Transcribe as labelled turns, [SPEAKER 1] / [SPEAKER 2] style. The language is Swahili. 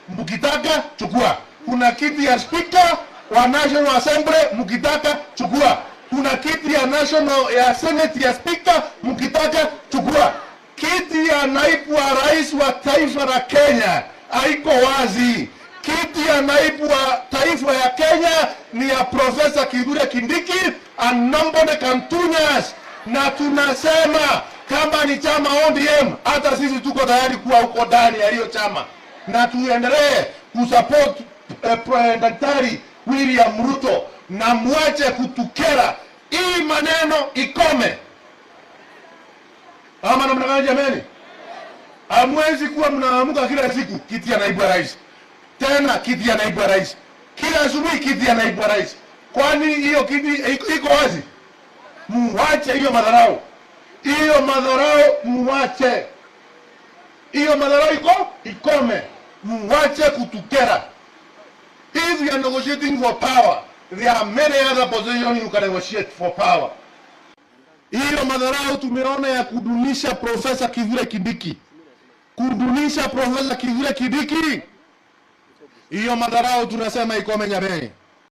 [SPEAKER 1] mkitaka chukua. Kuna kiti ya speaker wa National Assembly, mkitaka chukua. Kuna kiti ya Senate ya speaker, mkitaka chukua. Kiti ya naibu wa rais wa taifa la Kenya haiko wazi. Kiti ya naibu wa taifa ya Kenya ni ya Profesa Kithure Kindiki and Nambole Kantunyas, na tunasema kama ni chama ODM, hata sisi tuko tayari kuwa huko ndani ya hiyo chama, na tuendelee kusupport Daktari William Ruto, na mwache kutukera. Hii maneno ikome. Ama namna gani jameni? Hamwezi kuwa mnaamuka kila siku kiti ya naibu rais, tena kiti ya naibu rais, kila asubuhi kiti ya naibu rais. Kwani hiyo kiti iko wazi? Muache hiyo madharau. Hiyo madharau muache. Hiyo madharau ikome. Muache kutukera. If you are negotiating for power, there are many other positions you can negotiate for power. Hiyo madharau tumeona ya kudunisha Profesa Kithure Kindiki. Kudunisha Profesa Kithure Kindiki. Hiyo madharau tunasema ikome jameni.